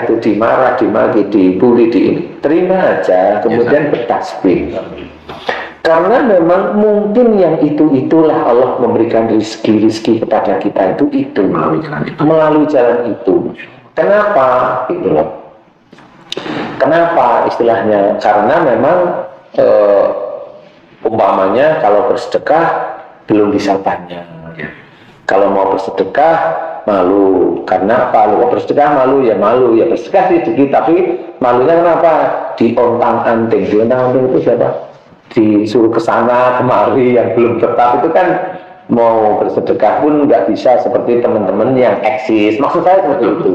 itu dimarah, dimaki, dibully, terima aja, kemudian bertasbih. Karena memang mungkin yang itulah Allah memberikan rezeki kepada kita itu melalui jalan itu. Kenapa? Itu loh. Kenapa istilahnya? Karena memang umpamanya kalau bersedekah belum bisa banyak. Kalau mau bersedekah malu. Karena apa? Kalau bersedekah malu ya bersedekah sedikit, tapi malunya kenapa? Diontang-anting itu siapa? Disuruh ke sana kemari yang belum tetap itu kan mau bersedekah pun nggak bisa seperti teman-teman yang eksis. Maksud saya seperti itu.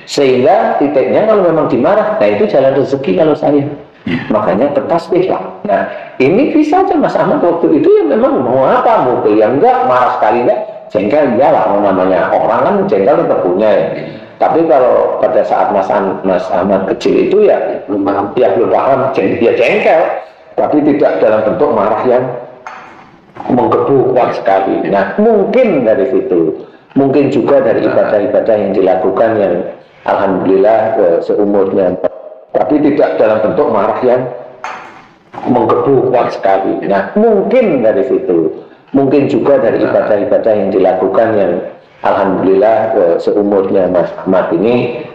Sehingga titiknya kalau memang dimarah, nah itu jalan rezeki kalau saya. Makanya bertasbih lah. Nah ini bisa aja Mas Ahmad waktu itu ya memang mau apa, mau yang enggak, marah sekali enggak, jengkel iyalah, namanya orang kan jengkel tetap punya ya. Tapi kalau pada saat Mas Ahmad kecil itu ya belum paham, ya jengkel, tapi tidak dalam bentuk marah yang menggebu kuat sekali. Nah mungkin dari situ, mungkin juga dari ibadah-ibadah yang dilakukan yang alhamdulillah seumurnya, tapi tidak dalam bentuk marah yang menggebu kuat sekali. Nah mungkin dari situ, mungkin juga dari ibadah-ibadah yang dilakukan yang alhamdulillah seumurnya Mas Ahmad ini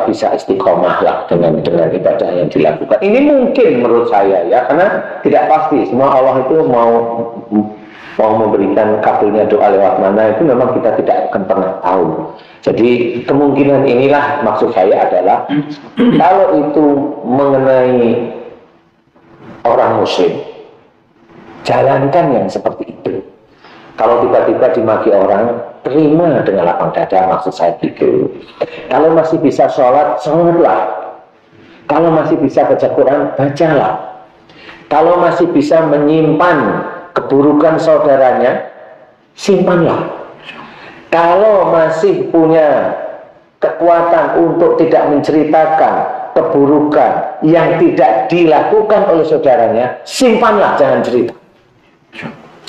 bisa istiqomah lah dengan ibadah yang dilakukan. Ini mungkin menurut saya ya, karena tidak pasti semua Allah itu mau memberikan kabulnya doa lewat mana itu memang kita tidak akan pernah tahu. Jadi kemungkinan inilah maksud saya adalah kalau itu mengenai orang muslim, jalankan yang seperti itu. Kalau tiba-tiba dimaki orang, terima dengan lapang dada, maksud saya gitu. Kalau masih bisa sholat, sholatlah. Kalau masih bisa baca Quran, bacalah. Kalau masih bisa menyimpan keburukan saudaranya, simpanlah. Kalau masih punya kekuatan untuk tidak menceritakan keburukan yang tidak dilakukan oleh saudaranya, simpanlah, jangan cerita.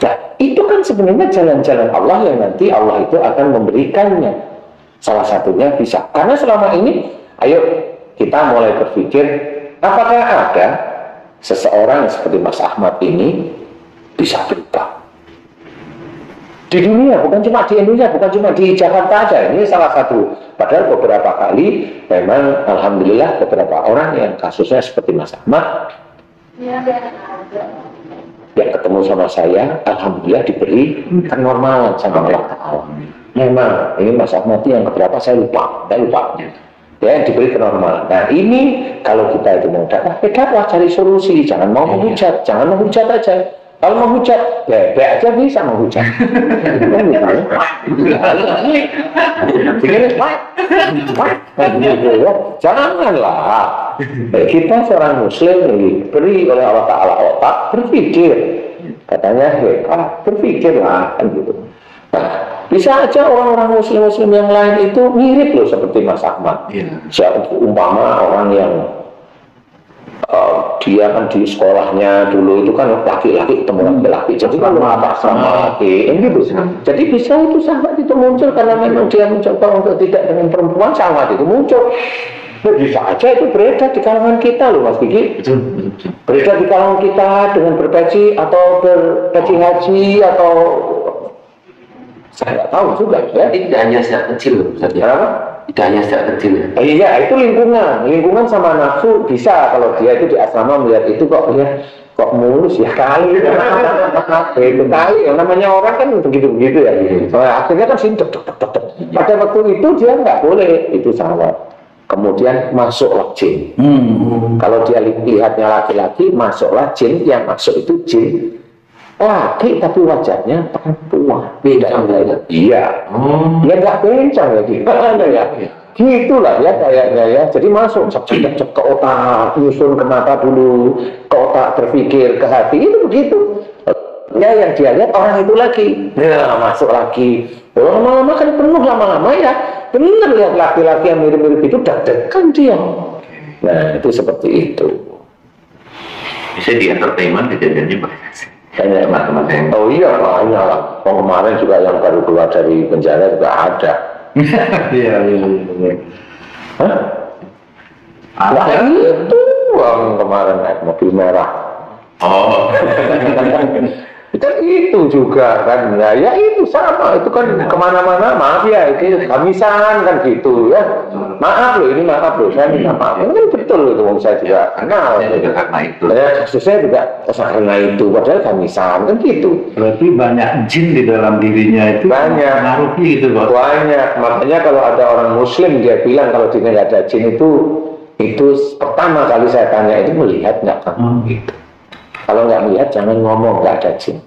Nah, itu kan sebenarnya jalan-jalan Allah yang nanti Allah itu akan memberikannya. Salah satunya bisa. Karena selama ini, ayo kita mulai berpikir, apakah ada seseorang seperti Mas Ahmad ini bisa berubah? Di dunia, bukan cuma di Indonesia, bukan cuma di Jakarta aja. Ini salah satu. Padahal beberapa kali, memang alhamdulillah beberapa orang yang kasusnya seperti Mas Ahmad, yang ketemu sama saya, alhamdulillah diberi kenormalan sama Allah Ta'ala. Memang ini Mas Ahmad yang keberapa saya lupa. Ya, diberi kenormalan. Nah ini kalau kita itu mau dakwah, cari solusi, jangan mau menghujat, jangan menghujat aja. Kalau menghujat, bebek aja bisa menghujat. Janganlah. Kita seorang muslim diberi oleh Allah Ta'ala otak berpikir. Katanya berpikirlah kan gitu. Nah, bisa aja orang-orang muslim-muslim yang lain itu mirip loh seperti Mas Ahmad. Umpama orang yang dia kan di sekolahnya dulu itu kan laki-laki ketemu laki-laki, jadi kalau atas sama laki gitu. Jadi bisa itu sahabat itu muncul karena memang dia mencoba untuk tidak dengan perempuan, sahabat itu muncul. Bisa aja itu beredar di kalangan kita loh Mas Kiki. Beredar di kalangan kita dengan berpeci atau berpeci haji atau saya nggak tahu juga ya. Tidak hanya sejak kecil loh, tidak hanya sejak kecil ya. Iya, itu lingkungan sama nafsu bisa. Kalau dia itu di asrama melihat itu kok mulus ya kali. Itu kali, yang namanya orang kan begitu-begitu ya. Akhirnya kan sini pada waktu itu dia nggak boleh, itu salah. Kemudian masuklah jin. Kalau dia lihatnya laki-laki, masuklah jin. Yang masuk itu jin laki tapi wajahnya perempuan, beda yang lain. Iya, ya nggak bencang ya gimana ya, gitulah ya kayaknya ya. Jadi masuk cek ke otak, nyusun ke mata dulu, ke otak berpikir, ke hati, itu begitu. Ya yang dia lihat orang itu lagi, ya masuk lagi. Lama-lama kan penuh lama-lama ya, bener lihat laki-laki yang mirip-mirip itu deg-degan dia. Nah itu seperti itu. Bisa di entertainment kejadiannya banyak. Teman-teman. Oh iya banyak lah. Kemarin juga yang baru keluar dari penjara juga ada. Iya. Hah? Nah, itu yang kemarin naik mobil merah. Oh. Kan itu juga kan, nah, ya itu sama, itu kan kemana-mana, maaf ya, itu kamisan kan gitu ya, maaf loh, ini maaf loh, saya minta maaf, ini kan betul itu, saya juga kenal, Karena itu, ya kasusnya juga karena itu, padahal kamisan kan gitu. Berarti banyak jin di dalam dirinya itu Banyak, mengaruhi gitu Pak. banyak, makanya kalau ada orang muslim dia bilang kalau dia nggak ada jin itu pertama kali saya tanya itu melihat nggak kamu gitu. Kalau nggak melihat jangan ngomong nggak ada jin.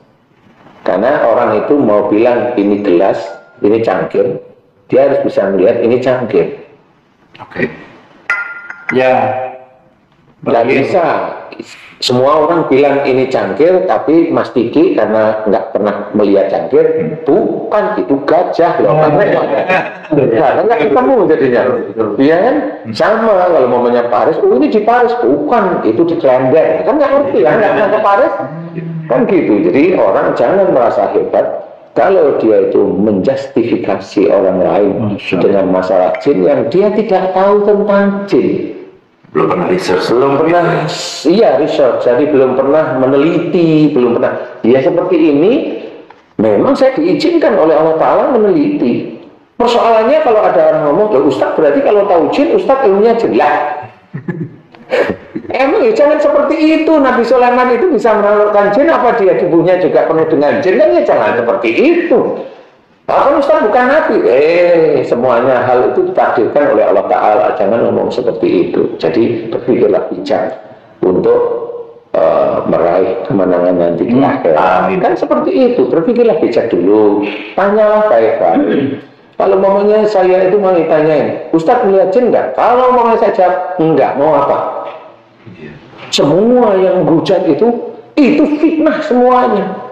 Karena orang itu mau bilang ini gelas, ini cangkir, dia harus bisa melihat ini cangkir. Oke. Ya. Nggak bisa. Semua orang bilang ini cangkir, tapi Mas Diki karena nggak pernah melihat cangkir, bukan itu gajah loh. Karena nggak ketemu jadinya. Iya kan? Sama kalau momennya Paris, oh ini di Paris, bukan itu di Klender. Kan nggak ngerti ya, nggak pernah ke Paris. Kan gitu. Jadi orang jangan merasa hebat kalau dia itu menjustifikasi orang lain dengan masalah jin yang dia tidak tahu tentang jin. Belum pernah research. Belum pernah, iya research, jadi belum pernah meneliti, belum pernah. Ya seperti ini, memang saya diizinkan oleh Allah Ta'ala meneliti. Persoalannya kalau ada orang ngomong, ya Ustaz berarti kalau tahu jin, Ustaz ilmunya jelas. Emang ya jangan seperti itu, Nabi Sulaiman itu bisa menelurkan jin, apa dia tubuhnya juga penuh dengan jin, kan ya jangan seperti itu. Kan Ustaz bukan Nabi, semuanya hal itu ditakdirkan oleh Allah Ta'ala, jangan ngomong seperti itu. Jadi berpikirlah bijak untuk meraih kemenangan nanti di akhirat. Kan seperti itu, berpikirlah bijak dulu, tanyalah baik-baik. Kalau mamanya saya itu mau ditanyain, Ustaz melihat jin enggak? Kalau mamanya saya jawab, enggak, mau apa? Semua yang hujat itu fitnah semuanya.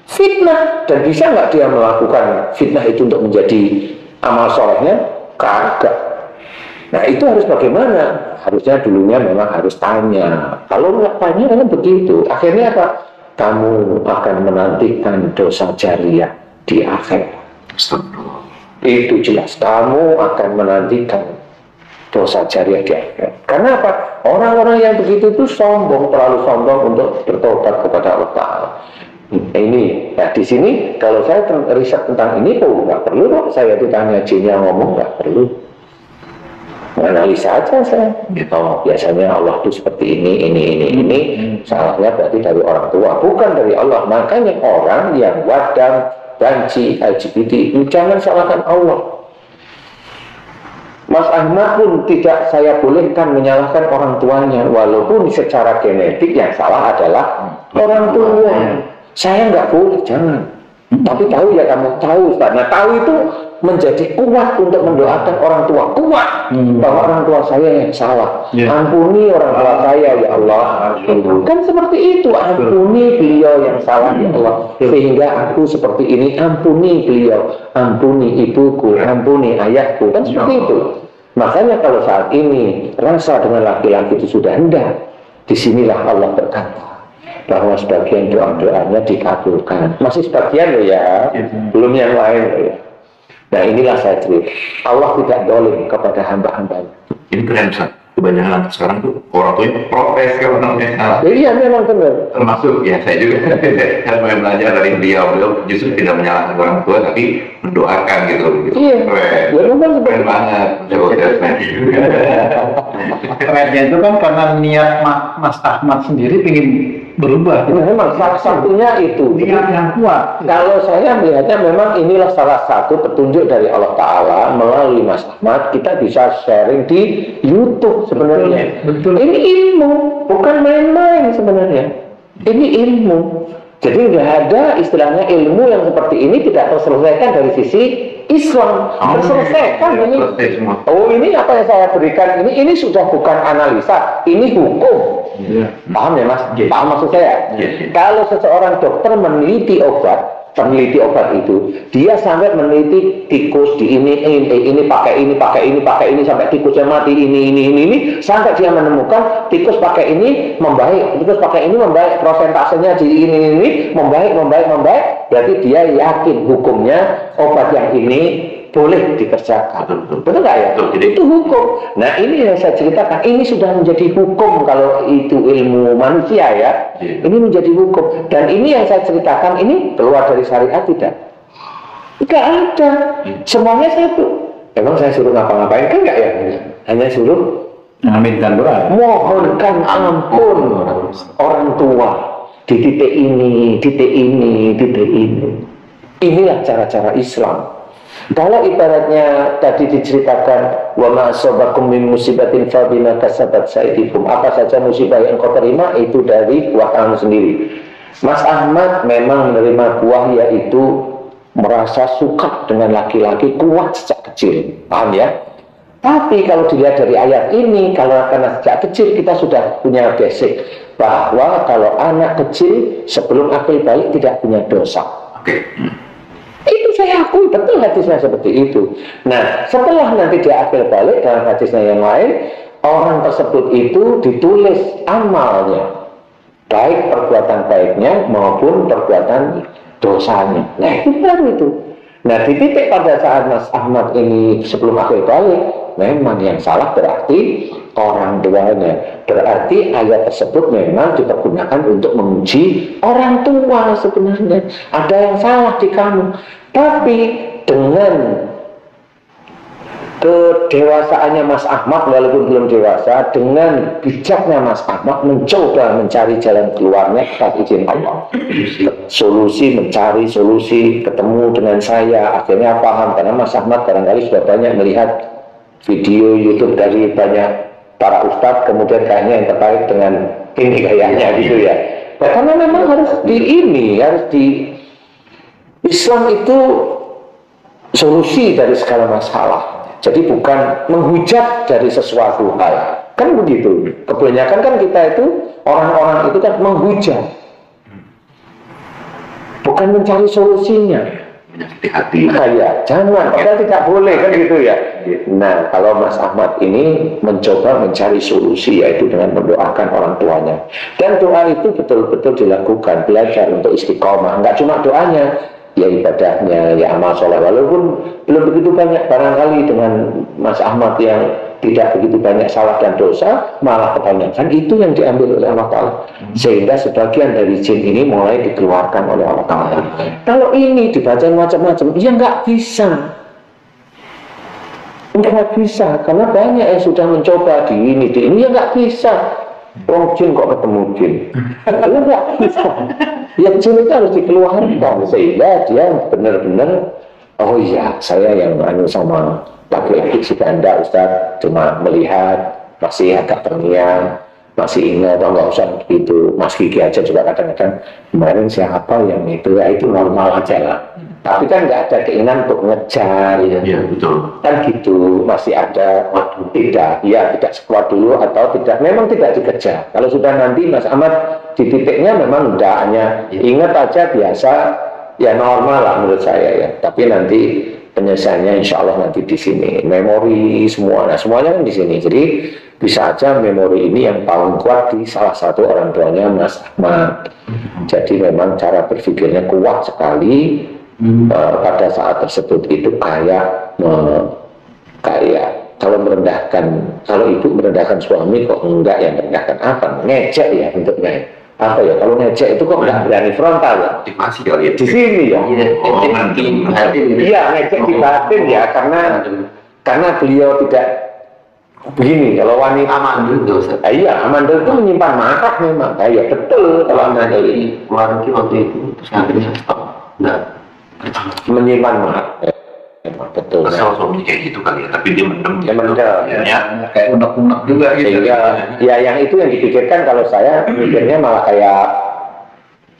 Fitnah, dan bisa nggak dia melakukan fitnah itu untuk menjadi amal solehnya? Kagak. Nah itu harus bagaimana? Harusnya dulunya memang harus tanya. Kalau nggak tanya kan begitu. Akhirnya apa? Kamu akan menantikan dosa jariah di akhir. Itu jelas. Kamu akan menantikan dosa jariah di akhir. Karena apa? Orang-orang yang begitu itu sombong, terlalu sombong untuk bertobat kepada Allah Ta'ala. Ini, nah di sini kalau saya riset tentang ini, nggak perlu kok saya ditanya jin yang ngomong, nggak perlu. Menganalisa aja saya. Oh, biasanya Allah itu seperti ini. Salahnya berarti dari orang tua, bukan dari Allah. Makanya orang yang wadam, banci, LGBT, jangan salahkan Allah. Mas Ahmad pun tidak saya bolehkan menyalahkan orang tuanya, walaupun secara genetik yang salah adalah orang tua. Saya nggak boleh, jangan. Tapi tahu ya kamu tahu, karena tahu itu menjadi kuat untuk mendoakan orang tua, kuat bahwa orang tua saya yang salah. Ampuni orang tua saya ya Allah. Kan seperti itu, ampuni beliau yang salah ya Allah, sehingga aku seperti ini. Ampuni beliau, ampuni ibuku, ampuni ayahku. Kan seperti itu. Makanya kalau saat ini rasa dengan laki-laki itu sudah hendak, disinilah Allah berkata bahwa sebagian doa-doanya dikabulkan. Masih sebagian loh ya, belum yang lain loh ya. Nah inilah saya cerita, Allah tidak dolim kepada hamba-hambanya. Ini keren Ustaz. Kebanyakan sekarang tuh orang tuanya protes kalau namanya salah. Iya memang benar. Termasuk ya saya juga. Saya mulai belajar dari beliau justru tidak menyalahkan orang tua tapi mendoakan gitu. Iya. Keren. Ya memang Keren banget. Kerennya itu kan karena niat Mas Ahmad sendiri ingin berubah. Memang salah satunya itu. Niat yang kuat. Kalau saya melihatnya memang inilah salah satu petunjuk dari Allah Ta'ala melalui Mas Ahmad, kita bisa sharing di YouTube sebenarnya. Betul. Ini ilmu, bukan main-main sebenarnya. Ini ilmu. Jadi nggak ada istilahnya ilmu yang seperti ini tidak terselesaikan dari sisi Islam. Terselesaikan ini. Oh ini apa yang saya berikan ini sudah bukan analisa, ini hukum. Paham ya Mas? Paham maksud saya? Kalau seseorang dokter meneliti obat itu, dia sampai meneliti tikus di ini pakai ini sampai tikusnya mati ini sampai dia menemukan tikus pakai ini membaik, prosentasenya di ini membaik, berarti dia yakin hukumnya obat yang ini boleh dikerjakan. Betul nggak ya? Betul. Itu hukum. Nah ini yang saya ceritakan, ini sudah menjadi hukum kalau itu ilmu manusia ya. Ini menjadi hukum. Dan ini yang saya ceritakan ini keluar dari syariat tidak? Tidak ada. Semuanya saya tuh. Emang saya suruh ngapa-ngapain kan enggak ya? Hanya suruh Ngaminkan doa. mohonkan ampun orang tua di titik ini, titik ini, titik ini. Inilah cara-cara Islam. Kalau ibaratnya tadi diceritakan wa ma asabakum min musibatin fa bima kasabat sayyidikum, apa saja musibah yang kau terima itu dari buah tangan sendiri. Mas Ahmad memang menerima buah yaitu merasa suka dengan laki-laki kuat sejak kecil, paham ya? Tapi kalau dilihat dari ayat ini, kalau karena sejak kecil kita sudah punya basic bahwa kalau anak kecil sebelum akil balik tidak punya dosa. Oke. Itu saya akui, betul hadisnya seperti itu. Nah, setelah nanti dia akil balik dalam hadisnya yang lain, orang tersebut itu ditulis amalnya, baik perbuatan baiknya maupun perbuatan dosanya. Nah, itu baru itu. Nah, di titik pada saat Mas Ahmad ini sebelum akil balik, memang yang salah berarti orang tuanya. Berarti ayat tersebut memang dipergunakan untuk menguji orang tua sebenarnya. Ada yang salah di kamu. Tapi dengan kedewasaannya Mas Ahmad walaupun belum dewasa, dengan bijaknya Mas Ahmad mencoba mencari jalan keluarnya atas izin Allah, mencari solusi, ketemu dengan saya, akhirnya paham karena Mas Ahmad barangkali sudah banyak melihat video YouTube dari banyak para ustadz, kemudian kayaknya yang tertarik dengan ini kayaknya gitu ya. Nah, karena memang harus di Islam itu solusi dari segala masalah. Jadi bukan menghujat dari sesuatu hal. Kan begitu. Kebanyakan kan kita itu, orang-orang itu kan menghujat. Bukan mencari solusinya. Menyakiti hati. Ya, jangan, padahal tidak boleh kan gitu ya. Nah, kalau Mas Ahmad ini mencoba mencari solusi yaitu dengan mendoakan orang tuanya. Dan doa itu betul-betul dilakukan, belajar untuk istiqomah. Enggak cuma doanya, ya ibadahnya, ya amal soleh. Walaupun belum begitu banyak barangkali dengan Mas Ahmad yang tidak begitu banyak salah dan dosa, malah kebanyakan itu yang diambil oleh Allah Ta'ala. Sehingga sebagian dari jin ini mulai dikeluarkan oleh Allah Ta'ala. Kalau ini dibaca macam-macam, ya nggak bisa. Nggak bisa, karena banyak yang sudah mencoba di ini, ya nggak bisa. Wong jin kok ketemu jin? Ya nggak bisa. Ya jin itu harus dikeluarkan sehingga dia benar-benar, oh iya saya yang sama laki-laki si ganda Ustaz, cuma melihat masih agak terngiang, masih ingat, oh nggak usah begitu. Mas Kiki aja juga kadang-kadang kemarin siapa yang itu, ya itu normal aja lah. Tapi kan nggak ada keinginan untuk ngejar, ya betul. Kan gitu, masih ada tidak sekuat dulu atau tidak, memang tidak dikejar. Kalau sudah nanti Mas Ahmad di titiknya memang tidak hanya ingat aja biasa, ya normal lah menurut saya ya. Tapi nanti penyelesaiannya insya Allah nanti di sini, memori semua, nah semuanya kan di sini. Jadi bisa aja memori ini yang paling kuat di salah satu orang tuanya Mas Ahmad. Jadi memang cara berpikirnya kuat sekali. Pada saat tersebut itu kayak kalau merendahkan, kalau ibu merendahkan suami kok enggak, yang merendahkan apa? Ngejek ya bentuknya. Apa ya? Kalau ngejek itu kok enggak berani frontal ya? Motivasi kali ya. Di sini ya. Iya, ngejek di batin ya, karena beliau tidak begini. Kalau wanita amandel dosa. Iya, amandel itu menyimpan marah memang. Iya betul kalau amandel ini. Keluarga waktu itu terus akhirnya stop. Enggak. Menyimpan marah. Memang betul. Kesel suami kayak gitu kali ya, tapi dia mendem. Dia mendem. Ya. Kayak unek-unek juga gitu. Sehingga ya yang itu yang dipikirkan, kalau saya mikirnya malah kayak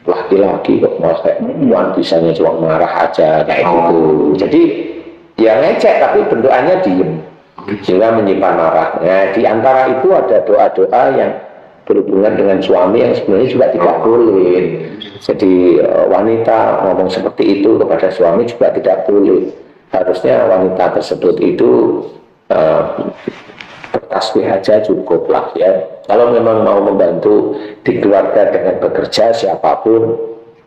laki-laki kok, malah kayak perempuan bisanya cuma marah aja kayak gitu. Jadi ya ngecek tapi bentukannya diem, sehingga menyimpan marah. Nah, di antara itu ada doa-doa yang berhubungan dengan suami yang sebenarnya juga tidak boleh. Jadi wanita ngomong seperti itu kepada suami juga tidak boleh. Harusnya wanita tersebut itu bertasbih aja cukup lah ya. Kalau memang mau membantu di keluarga dengan bekerja siapapun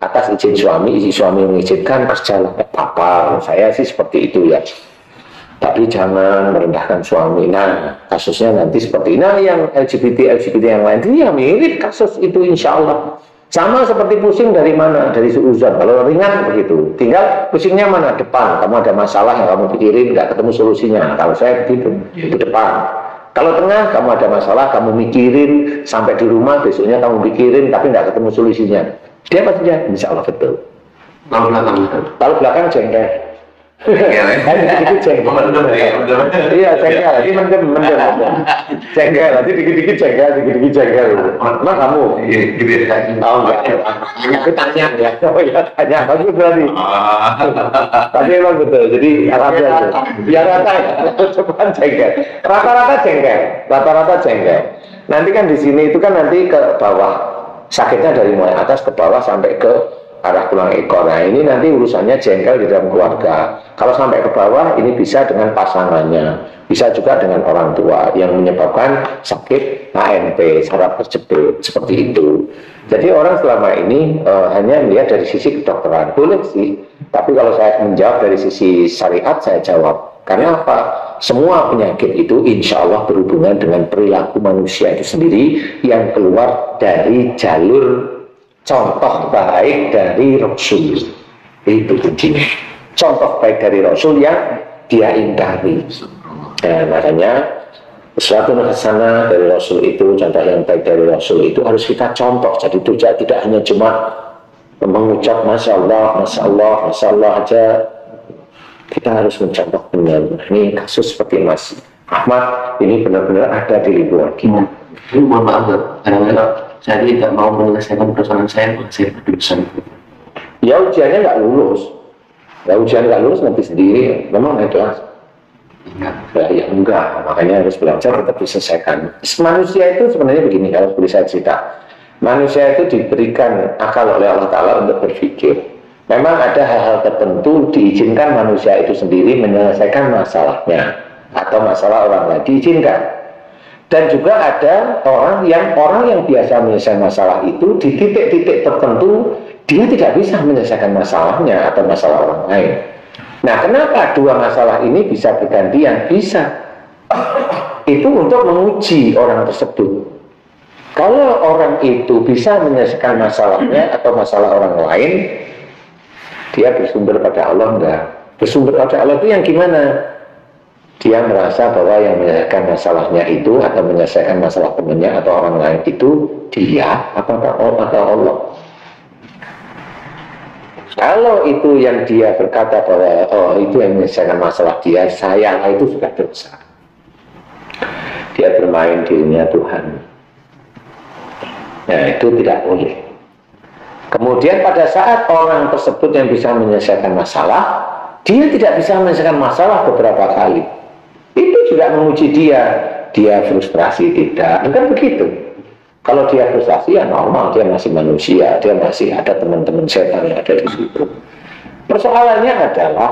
atas izin suami mengizinkan, kerjalah apa-apa. Saya sih seperti itu ya. Tapi jangan merendahkan suami. Nah, kasusnya nanti seperti ini. Nah, yang LGBT yang lain itu ya mirip kasus itu insya Allah. Sama seperti pusing dari mana? Dari suuzon. Kalau ringan begitu. Tinggal pusingnya mana? Depan. Kamu ada masalah yang kamu pikirin, nggak ketemu solusinya. Kalau saya begitu, itu depan. Kalau tengah, kamu ada masalah, kamu mikirin sampai di rumah, besoknya kamu mikirin, tapi nggak ketemu solusinya. Dia pastinya, insya Allah betul. Kalau belakang jengkel. Dikit-dikit jengkel. Iya jengkel, ini mendem. Jengkel, nanti dikit-dikit jengkel. Emang kamu? Oh enggak. Aku tanya ya. Oh ya tanya, bagus berarti. Tapi emang betul. Jadi rata ya. Cepat jengkel. Rata-rata jengkel. Nanti kan di sini itu kan nanti ke bawah. Sakitnya dari mulai atas ke bawah sampai ke arah tulang ekor. Nah ini nanti urusannya jengkel di dalam keluarga. Kalau sampai ke bawah ini bisa dengan pasangannya, bisa juga dengan orang tua yang menyebabkan sakit HNP, saraf terjepit seperti itu. Jadi orang selama ini hanya melihat dari sisi kedokteran, boleh sih. Tapi kalau saya menjawab dari sisi syariat, saya jawab karena apa? Semua penyakit itu insya Allah berhubungan dengan perilaku manusia itu sendiri yang keluar dari jalur contoh baik dari Rasul. Itu kuncinya. Contoh baik dari Rasul yang dia ingkari. Nah, makanya sesuatu hasanah dari Rasul itu, contoh yang baik dari Rasul itu harus kita contoh. Jadi tidak hanya cuma mengucap Masya Allah aja. Kita harus mencontoh benar. Ini kasus seperti Mas Ahmad ini benar-benar ada di lingkungan kita. Ini mohon maaf, kadang-kadang saya tidak mau menyelesaikan persoalan saya dosen. Ya ujiannya nggak lulus. Ya ujian nggak lulus nanti sendiri. Memang itu ya enggak. Makanya harus belajar tetap diselesaikan. Manusia itu sebenarnya begini, kalau boleh saya cerita. Manusia itu diberikan akal oleh Allah Ta'ala untuk berpikir. Memang ada hal-hal tertentu diizinkan manusia itu sendiri menyelesaikan masalahnya atau masalah orang lain diizinkan. Dan juga ada orang yang biasa menyelesaikan masalah itu di titik-titik tertentu dia tidak bisa menyelesaikan masalahnya atau masalah orang lain. Nah, kenapa dua masalah ini bisa bergantian? Bisa. Itu untuk menguji orang tersebut. Kalau orang itu bisa menyelesaikan masalahnya atau masalah orang lain, dia bersumber pada Allah enggak? Bersumber pada Allah itu yang gimana? Dia merasa bahwa yang menyelesaikan masalahnya itu atau menyelesaikan masalah temannya atau orang lain itu dia apakah Allah? Kalau itu yang dia berkata bahwa itu yang menyelesaikan masalah dia, saya itu sudah dosa. Dia bermain dirinya Tuhan. Nah itu tidak boleh. Kemudian pada saat orang tersebut yang bisa menyelesaikan masalah, dia tidak bisa menyelesaikan masalah beberapa kali. Itu juga menguji dia frustrasi tidak, kan begitu. Kalau dia frustrasi ya normal, dia masih manusia, dia masih ada teman-teman setan yang ada di situ. Persoalannya adalah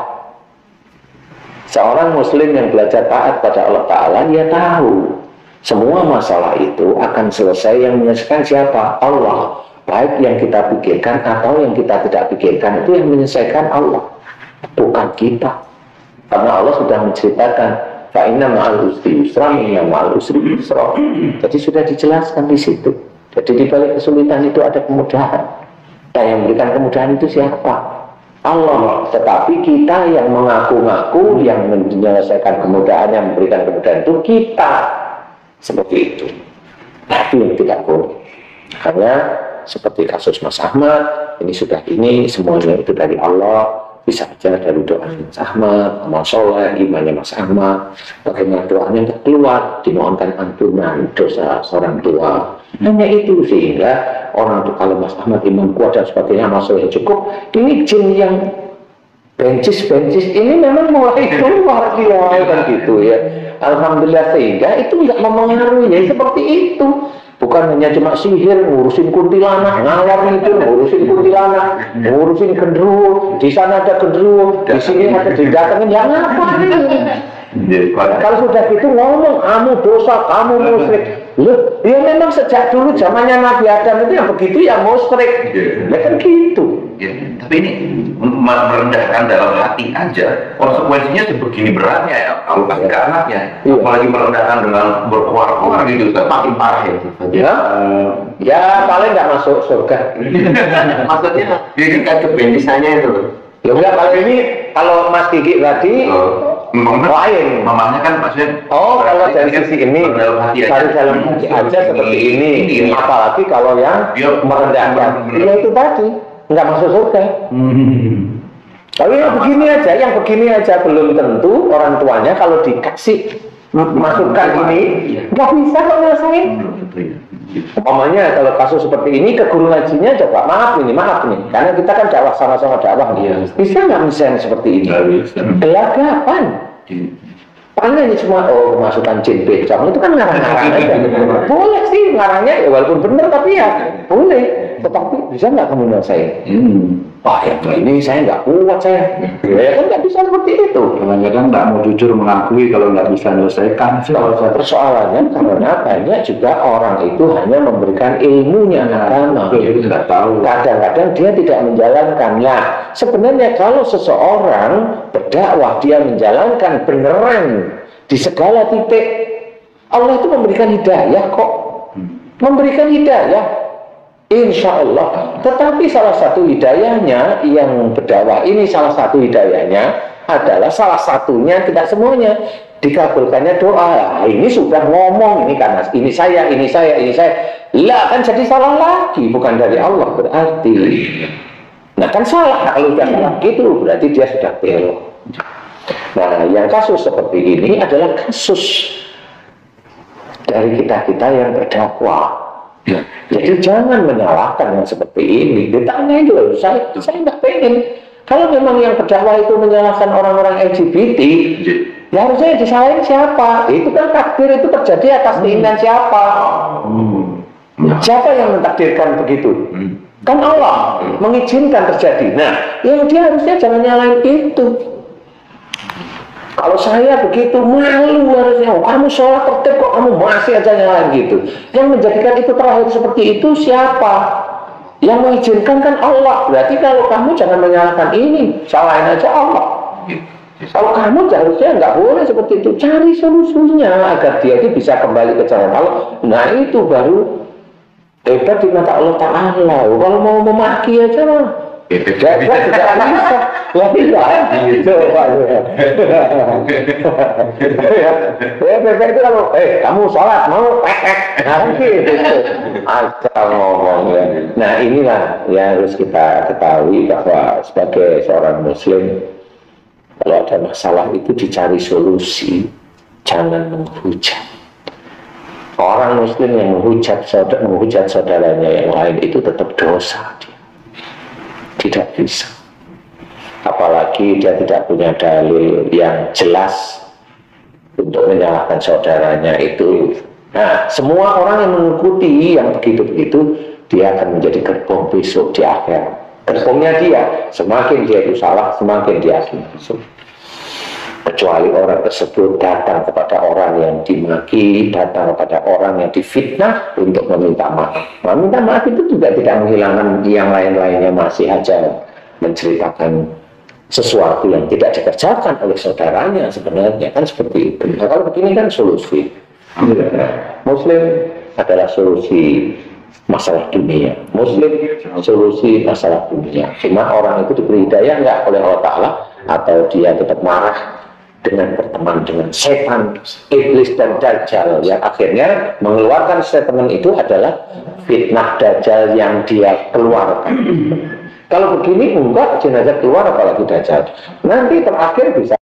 seorang muslim yang belajar taat pada Allah Ta'ala, dia tahu semua masalah itu akan selesai yang menyelesaikan siapa? Allah. Baik yang kita pikirkan atau yang kita tidak pikirkan, itu yang menyelesaikan Allah, bukan kita. Karena Allah sudah menceritakan fa inna ma'al usri yusra, inna ma'al usri yusra. Jadi sudah dijelaskan di situ. Jadi di balik kesulitan itu ada kemudahan. Dan yang memberikan kemudahan itu siapa? Allah. Tetapi kita yang mengaku-ngaku, yang menyelesaikan kemudahan, yang memberikan kemudahan itu kita. Seperti itu. Tapi yang tidak boleh. Karena seperti kasus Mas Ahmad, ini semuanya itu dari Allah. Bisa aja dari doa Mas Ahmad, amal soleh, imannya Mas Ahmad, bagaimana doanya tidak keluar, dimohonkan ampunan dosa seorang tua. Hanya itu, sehingga orang itu kalau Mas Ahmad iman kuat dan sebagainya, amal soleh cukup. Ini jin yang bencis ini memang mulai keluar dia kan gitu ya. Alhamdulillah, sehingga itu nggak mempengaruhi ya, seperti itu. Bukan hanya cuma sihir, ngurusin kuntilanak, ngalor itu, ngurusin kuntilanak, ngurusin genderuwo, di sana ada genderuwo, di sini ada didatengin, ya ngapain? Kalau sudah gitu ngomong, kamu dosa, kamu musyrik. Loh, ya memang sejak dulu zamannya Nabi Adam itu yang begitu ya musyrik. Ya kan gitu. Ya, tapi ini merendahkan dalam hati aja, konsekuensinya sebegini beratnya ya kalau kasih ke anaknya. Iya. Apalagi merendahkan dengan berkuar-kuar gitu, Ustaz. Makin parah ya. Ya, ya paling nggak masuk surga. Maksudnya jadi kan kebentisannya itu loh. Loh enggak, kalau Mas Kiki tadi lain. Mamanya kan maksudnya. Oh, kalau dari sisi ini, dalam hati dari dalam hati aja seperti ini. Apalagi kalau yang Dia merendahkan, benar-benar. ya itu tadi nggak masuk surga. Tapi yang begini aja belum tentu orang tuanya kalau dikasih masukan ini nggak bisa kok nyelesain. Umpamanya kalau kasus seperti ini ke guru ngajinya coba maaf nih karena kita kan dakwah sama-sama dakwah bisa nggak misalnya seperti ini gelagapan paling ini cuma kemasukan jin becong itu kan ngarang-ngarang aja boleh sih ngarangnya ya walaupun benar tapi ya boleh tetapi bisa nggak kamu nyelesain wah ya ini saya nggak kuat saya ya kan nggak bisa seperti itu Kadang-kadang nggak mau jujur mengakui kalau nggak bisa menyelesaikan. Persoalannya karena banyak juga orang itu hanya memberikan ilmunya agama. Itu nggak tahu. Kadang-kadang dia tidak menjalankan. Nah, sebenarnya kalau seseorang berdakwah dia menjalankan beneran di segala titik, Allah itu memberikan hidayah kok. Memberikan hidayah. Insya Allah. Tetapi salah satu hidayahnya yang berdakwah ini salah satu hidayahnya adalah salah satunya tidak semuanya dikabulkannya doa. Nah, ini sudah ngomong ini karena ini saya lah kan jadi salah lagi bukan dari Allah berarti. Nah kan salah kalau sudah salah gitu berarti dia sudah belok. Nah yang kasus seperti ini adalah kasus dari kita yang berdakwah. Ya. Jadi jangan menyalahkan yang seperti ini. Ditanya juga, saya nggak pengen. Kalau memang yang berdakwah itu menyalahkan orang-orang LGBT, ya harusnya disalahin siapa? Itu kan takdir itu terjadi atas keinginan siapa? Siapa yang mentakdirkan begitu? Kan Allah mengizinkan terjadi. Nah, yang dia harusnya jangan nyalain itu. Kalau saya begitu malu harusnya, kamu sholat tertib kok kamu masih aja nyalain gitu. Yang menjadikan itu terakhir seperti itu siapa? Yang mengizinkan kan Allah. Berarti kalau kamu jangan menyalahkan ini, salahin aja Allah. Kalau kamu harusnya nggak boleh seperti itu, cari solusinya agar dia itu bisa kembali ke jalan Allah. Nah itu baru hebat di mata Allah Ta'ala. Kalau mau memaki aja lah. Tidak bisa. Lah iya. Coba ya. Bebek itu kalau kamu sholat mau pek. Nah gitu. Asal ngomong ya. Nah inilah yang harus kita ketahui bahwa sebagai seorang muslim kalau ada masalah itu dicari solusi, jangan menghujat. Orang muslim yang menghujat saudaranya yang lain itu tetap dosa dia. Tidak bisa. Apalagi dia tidak punya dalil yang jelas untuk menyalahkan saudaranya itu. Nah, semua orang yang mengikuti yang begitu-begitu, dia akan menjadi gerbong besok di akhir. Gerbongnya dia, semakin dia itu salah, semakin dia akan masuk. Kecuali orang tersebut datang kepada orang yang dimaki, datang kepada orang yang difitnah untuk meminta maaf. Meminta maaf itu juga tidak menghilangkan yang lain-lainnya, masih aja menceritakan sesuatu yang tidak dikerjakan oleh saudaranya sebenarnya kan seperti itu. Nah, kalau begini kan solusi. Muslim adalah solusi masalah dunia. Muslim solusi masalah dunia. Cuma orang itu diberi hidayah nggak oleh Allah Ta'ala atau dia tetap marah dengan berteman dengan setan, iblis dan dajjal yang akhirnya mengeluarkan statement itu adalah fitnah dajjal yang dia keluarkan. Kalau begini enggak jenazah keluar apalagi dajjal. Nanti terakhir bisa